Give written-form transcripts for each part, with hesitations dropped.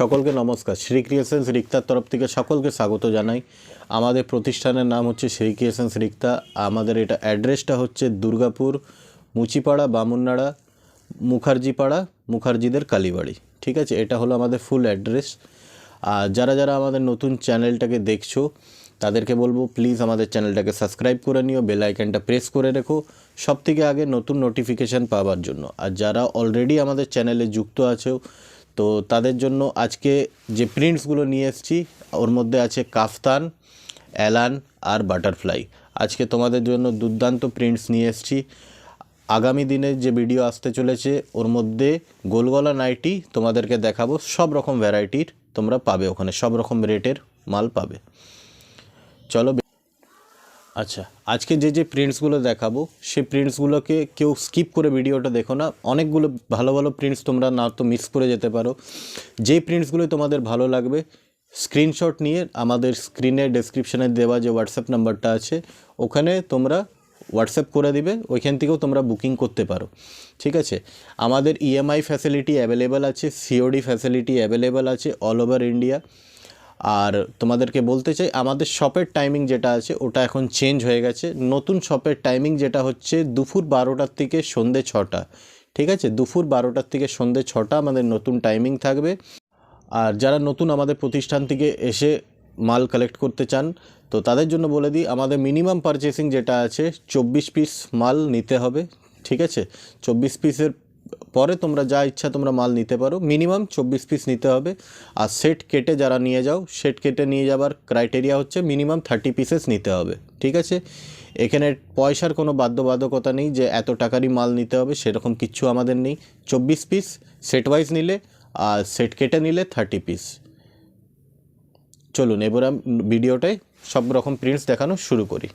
সকলকে নমস্কার। শ্রী ক্রিয়েশনস রিক্তার তরফ থেকে সকলকে স্বাগত জানাই। আমাদের প্রতিষ্ঠানের নাম হচ্ছে শ্রী ক্রিয়েশনস রিক্তা। আমাদের এটা অ্যাড্রেসটা হচ্ছে দুর্গাপুর মুচিপাড়া, বামুননাড়া, মুখার্জিপাড়া, মুখার্জিদের কালীবাড়ি। ঠিক আছে, এটা হলো আমাদের ফুল অ্যাড্রেস। আর যারা যারা আমাদের নতুন চ্যানেলটাকে দেখছো তাদেরকে বলবো প্লিজ আমাদের চ্যানেলটাকে সাবস্ক্রাইব করে নিও, বেল আইকনটা প্রেস করে রেখো সবথেকে আগে নতুন নোটিফিকেশান পাওয়ার জন্য। আর যারা অলরেডি আমাদের চ্যানেলে যুক্ত আছো তো তাদের জন্য আজকে যে প্রিন্টসগুলো নিয়ে এসেছি ওর মধ্যে আছে কাফতান, অ্যালান আর বাটারফ্লাই। আজকে তোমাদের জন্য দুর্দান্ত প্রিন্টস নিয়ে এসেছি। আগামী দিনে যে ভিডিও আসতে চলেছে ওর মধ্যে গোলগলা নাইটি তোমাদেরকে দেখাবো। সব রকম ভ্যারাইটির তোমরা পাবে ওখানে, সব রকম রেটের মাল পাবে। চলো, আচ্ছা, আজকে যে প্রিন্টসগুলো দেখাবো সেই প্রিন্টসগুলোকে কেউ স্কিপ করে ভিডিওটা দেখো না। অনেকগুলো ভালো ভালো প্রিন্টস তোমরা না তো মিস করে যেতে পারো। যেই প্রিন্টসগুলো তোমাদের ভালো লাগবে স্ক্রিনশট নিয়ে আমাদের স্ক্রিনে ডেসক্রিপশানে দেওয়া যে হোয়াটসঅ্যাপ নাম্বারটা আছে ওখানে তোমরা হোয়াটসঅ্যাপ করে দিবে, ওইখান থেকেও তোমরা বুকিং করতে পারো। ঠিক আছে, আমাদের ইএমআই ফ্যাসিলিটি অ্যাভেলেবেল আছে, সিওডি ফ্যাসিলিটি অ্যাভেলেবেল আছে অল ওভার ইন্ডিয়া। আর তোমাদেরকে বলতে চাই আমাদের শপের টাইমিং যেটা আছে ওটা এখন চেঞ্জ হয়ে গেছে। নতুন শপের টাইমিং যেটা হচ্ছে দুপুর 12টার থেকে সন্ধ্যে 6টা। ঠিক আছে, দুপুর 12টার থেকে সন্ধ্যে 6টা আমাদের নতুন টাইমিং থাকবে। আর যারা নতুন আমাদের প্রতিষ্ঠান থেকে এসে মাল কালেক্ট করতে চান তো তাদের জন্য বলে দিই আমাদের মিনিমাম পারচেসিং যেটা আছে 24 পিস মাল নিতে হবে। ঠিক আছে, 24 পিসের পরে তোমরা যা ইচ্ছা তোমরা মাল নিতে পারো, মিনিমাম 24 পিস নিতে হবে। আর সেট কেটে যারা নিয়ে যাও, সেট কেটে নিয়ে যাওয়ার ক্রাইটেরিয়া হচ্ছে মিনিমাম 30 পিসেস নিতে হবে। ঠিক আছে, এখানে পয়সার কোনো বাধ্যবাধকতা নেই যে এত টাকারই মাল নিতে হবে, সেরকম কিচ্ছু আমাদের নেই। 24 পিস সেট ওয়াইজ নিলে আর সেট কেটে নিলে 30 পিস। চলুন এবার ভিডিওটায় সব রকম প্রিন্টস দেখানো শুরু করি।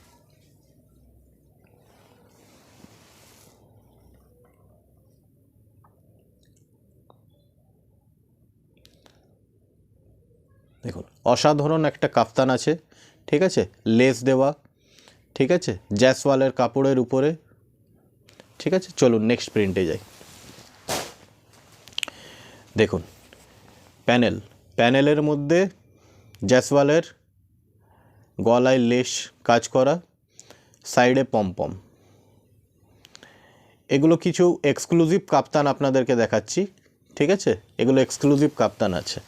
দেখুন, অসাধারণ একটা কাফতান আছে। ঠিক আছে, লেস দেওয়া। ঠিক আছে, জ্যাসওয়ালের কাপড়ের উপরে। ঠিক আছে, চলুন নেক্সট প্রিন্টে যাই। দেখুন, প্যানেলের মধ্যে জ্যাসওয়ালের গলায় লেস কাজ করা, সাইডে পমপম। এগুলো কিছু এক্সক্লুসিভ কাপ্তান আপনাদেরকে দেখাচ্ছি। ঠিক আছে, এগুলো এক্সক্লুসিভ কাপ্তান আছে,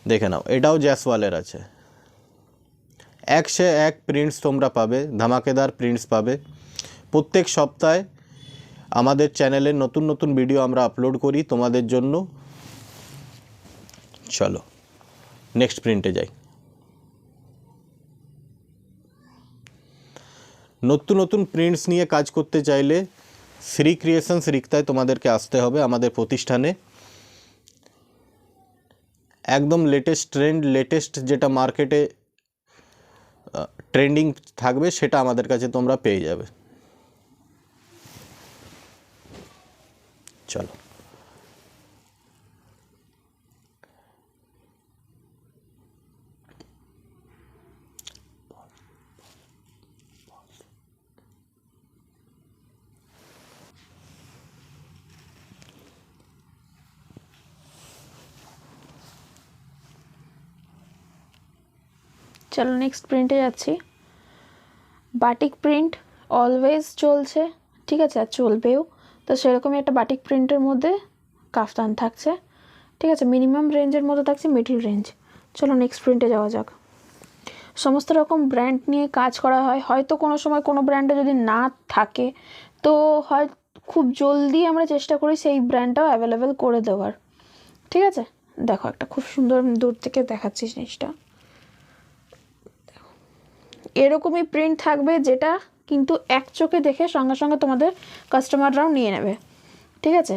দেখে নাও। এটাও জ্যাসওয়ালের আছে। এক সে এক প্রিন্টস তোমরা পাবে, ধামাকেদার প্রিন্টস পাবে। প্রত্যেক সপ্তাহে আমাদের চ্যানেলে নতুন নতুন ভিডিও আমরা আপলোড করি তোমাদের জন্য। চলো নেক্সট প্রিন্টে যাই। নতুন নতুন প্রিন্টস নিয়ে কাজ করতে চাইলে শ্রী ক্রিয়েশনস রিক্তায় তোমাদেরকে আসতে হবে আমাদের প্রতিষ্ঠানে। একদম লেটেস্ট যেটা মার্কেটে ট্রেন্ডিং থাকবে সেটা আমাদের কাছে তোমরা পেয়ে যাবে। চলো, চলো নেক্সট প্রিন্টে যাচ্ছি। বাটিক প্রিন্ট অলওয়েজ চলছে, ঠিক আছে, আর চলবেও। তো সেরকমই একটা বাটিক প্রিন্টের মধ্যে কাফতান থাকছে। ঠিক আছে, মিনিমাম রেঞ্জের মধ্যে থাকছে মিডল রেঞ্জ। চলো নেক্সট প্রিন্টে যাওয়া যাক। সমস্ত রকম ব্র্যান্ড নিয়ে কাজ করা হয়। হয়তো কোনো সময় কোনো ব্র্যান্ডে যদি না থাকে তো হয় খুব জলদি আমরা চেষ্টা করি সেই ব্র্যান্ডটাও অ্যাভেলেবেল করে দেওয়ার। ঠিক আছে, দেখো একটা খুব সুন্দর দূর থেকে দেখাচ্ছি জিনিসটা। এরকমই প্রিন্ট থাকবে যেটা কিন্তু এক চোখে দেখে সঙ্গে সঙ্গে তোমাদের কাস্টমাররাও নিয়ে নেবে। ঠিক আছে,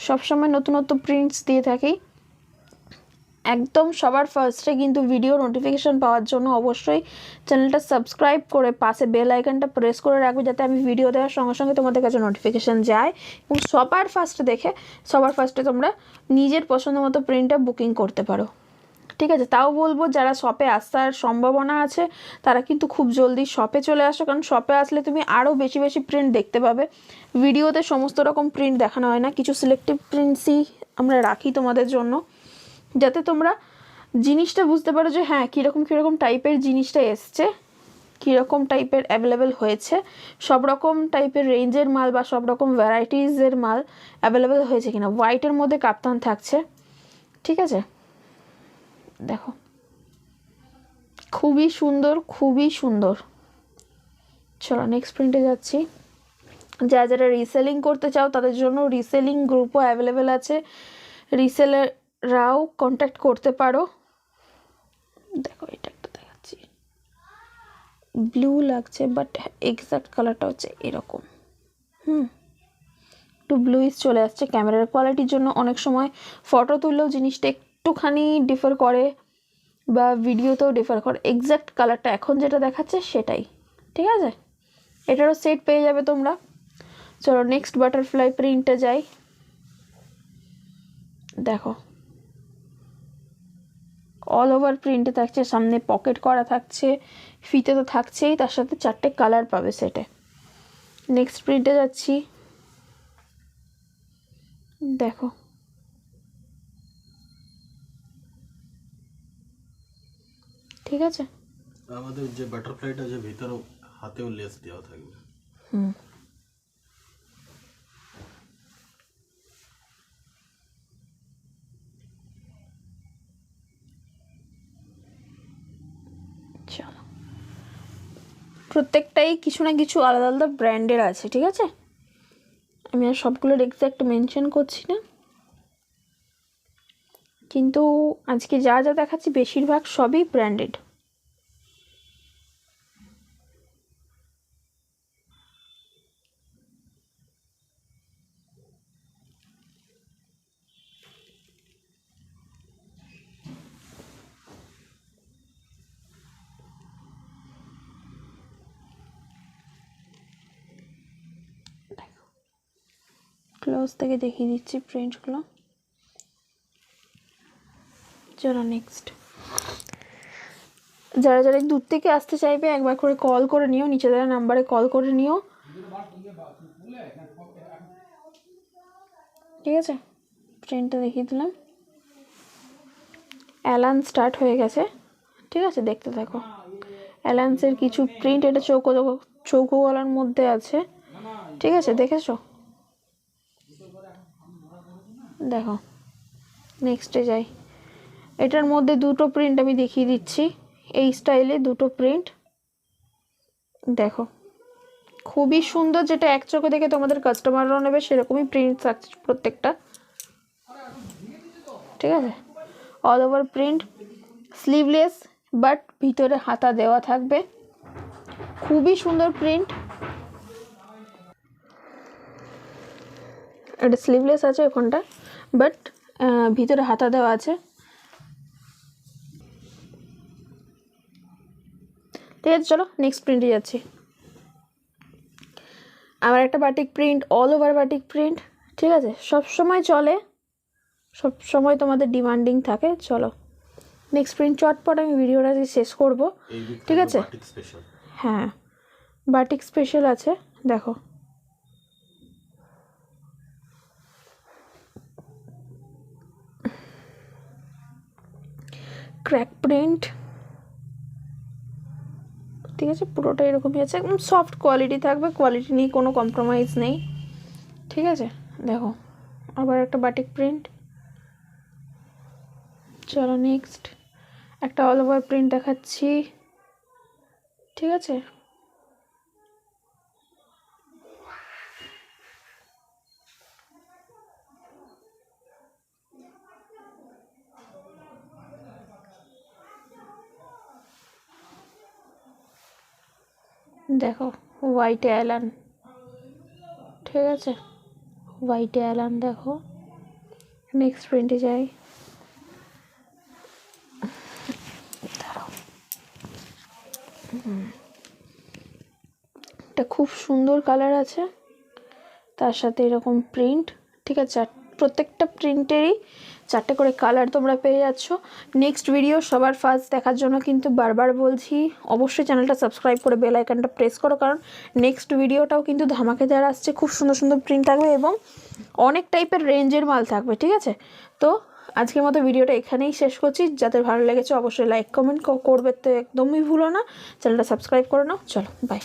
সবসময় নতুন নতুন প্রিন্টস দিয়ে থাকি। একদম সবার ফার্স্টে কিন্তু ভিডিও নোটিফিকেশান পাওয়ার জন্য অবশ্যই চ্যানেলটা সাবস্ক্রাইব করে পাশে বেল আইকনটা প্রেস করে রাখবে, যাতে আমি ভিডিও দেওয়ার সঙ্গে সঙ্গে তোমাদের কাছে নোটিফিকেশান যায় এবং সবার ফার্স্টে তোমরা নিজের পছন্দ মতো প্রিন্টটা বুকিং করতে পারো। ঠিক আছে, তাও বলবো যারা শপে আসার সম্ভাবনা আছে তারা কিন্তু খুব জলদি শপে চলে আসো, কারণ শপে আসলে তুমি আরও বেশি বেশি প্রিন্ট দেখতে পাবে। ভিডিওতে সমস্ত রকম প্রিন্ট দেখানো হয় না, কিছু সিলেক্টিভ প্রিন্টসই আমরা রাখি তোমাদের জন্য, যাতে তোমরা জিনিসটা বুঝতে পারো যে হ্যাঁ কীরকম কীরকম টাইপের জিনিসটা এসছে, কীরকম টাইপের অ্যাভেলেবেল হয়েছে, সব রকম টাইপের রেঞ্জের মাল বা সব রকম ভ্যারাইটিসের মাল অ্যাভেলেবেল হয়েছে কিনা। হোয়াইটের মধ্যে কাপ্তান থাকছে, ঠিক আছে, দেখো খুবই সুন্দর, খুবই সুন্দর। চলো নেক্সট প্রিন্টে যাচ্ছি। যারা রিসেলিং করতে চাও তাদের জন্য রিসেলিং গ্রুপও অ্যাভেলেবেল আছে, রিসেলাররাও কন্ট্যাক্ট করতে পারো। দেখো এটা একটা দেখাচ্ছি, ব্লু লাগছে বাট এক্সাক্ট কালারটা হচ্ছে এরকম, একটু ব্লুইশ চলে আসছে। ক্যামেরার কোয়ালিটির জন্য অনেক সময় ফটো তুললেও জিনিসটা একটুখানি ডিফার করে বা ভিডিওতেও ডিফার করে, এক্স্যাক্ট কালারটা এখন যেটা দেখাচ্ছে সেটাই, ঠিক আছে। এটারও সেট পেয়ে যাবে তোমরা। চলো নেক্সট বাটারফ্লাই প্রিন্টে যাই। দেখো অল ওভার প্রিন্টে থাকছে, সামনে পকেট করা থাকছে, ফিতে তো থাকছেই, তার সাথে 4টে কালার পাবে সেটে। নেক্সট প্রিন্টে যাচ্ছি। দেখো ঠিক আছে, আমাদের যে বাটারফ্লাইটা যে ভিতরেও হাতেও লেস দেওয়া থাকবে। চলো প্রত্যেকটাই কিছু না কিছু আলাদা আলাদা ব্র্যান্ডের আছে, ঠিক আছে। আমি আর সবগুলোর এক্স্যাক্ট মেনশন করছি না, কিন্তু আজকে যা যা দেখাচ্ছি বেশিরভাগ সবই ব্র্যান্ডেড। ক্লোজ থেকে দেখিয়ে দিচ্ছি প্রিন্টগুলো। চলো নেক্সট। যারা যারা দূর থেকে আসতে চাইবে একবার করে কল করে নিও, নিচে দেওয়া নাম্বারে কল করে নিও, ঠিক আছে। প্রিন্টটা দেখিয়ে দিলাম, অ্যালান স্টার্ট হয়ে গেছে, ঠিক আছে, দেখতে থাকো। অ্যালান্সের কিছু প্রিন্ট, এটা চৌকো গলার মধ্যে আছে, ঠিক আছে, দেখেছো। দেখো নেক্সটে যাই। এটার মধ্যে দুটো প্রিন্ট আমি দেখিয়ে দিচ্ছি, এই স্টাইলে দুটো প্রিন্ট দেখো, খুবই সুন্দর, যেটা এক চোখে দেখে তোমাদের কাস্টমাররাও নেবে সেরকমই প্রিন্ট থাকছে প্রত্যেকটা, ঠিক আছে। All over print, sleeveless but ভিতরে হাতা দেওয়া থাকবে, খুবই সুন্দর প্রিন্ট। এটা স্লিভলেস আছে ওখানটা, বাট ভিতরে হাতা দেওয়া আছে, ঠিক আছে। চলো নেক্সট প্রিন্টে যাচ্ছি। আমার একটা batik print, all over batik print, ঠিক আছে, সব সময় চলে, সব সময় তোমাদের ডিমান্ডিং থাকে। চলো নেক্সট প্রিন্ট চটপট আমি ভিডিওটা শেষ করব, ঠিক আছে। হ্যাঁ বাটিক স্পেশাল আছে, দেখো ক্র্যাক প্রিন্ট, ঠিক আছে, পুরোটা এরকমই আছে, একদম সফট কোয়ালিটি থাকবে, কোয়ালিটি নিয়ে কোনো কম্প্রোমাইজ নেই, ঠিক আছে। দেখো আবার একটা বাটিক প্রিন্ট। চলো নেক্সট একটা অল ওভার প্রিন্ট দেখাচ্ছি, ঠিক আছে। দেখো হোয়াইটে অ্যালান, ঠিক আছে, হোয়াইটে অ্যালান। দেখো নেক্সট প্রিন্টে যাই। এটা খুব সুন্দর কালার আছে, তার সাথে এরকম প্রিন্ট, ঠিক আছে, প্রত্যেকটা প্রিন্টেরই 4টে করে কালার তোমরা পেয়ে যাচ্ছ। নেক্সট ভিডিও সবার ফার্স্ট দেখার জন্য কিন্তু বারবার বলছি অবশ্যই চ্যানেলটা সাবস্ক্রাইব করে বেল আইকনটা প্রেস করো, কারণ নেক্সট ভিডিওটাও কিন্তু ধামাকেদার আসছে, খুব সুন্দর সুন্দর প্রিন্ট থাকবে এবং অনেক টাইপের রেঞ্জের মাল থাকবে। ঠিক আছে, তো আজকের মতো ভিডিওটা এখানেই শেষ করছি। যাদের ভালো লেগেছে অবশ্যই লাইক কমেন্ট করবে তো একদমই ভুলো না, চ্যানেলটা সাবস্ক্রাইব করে নাও। চলো বাই।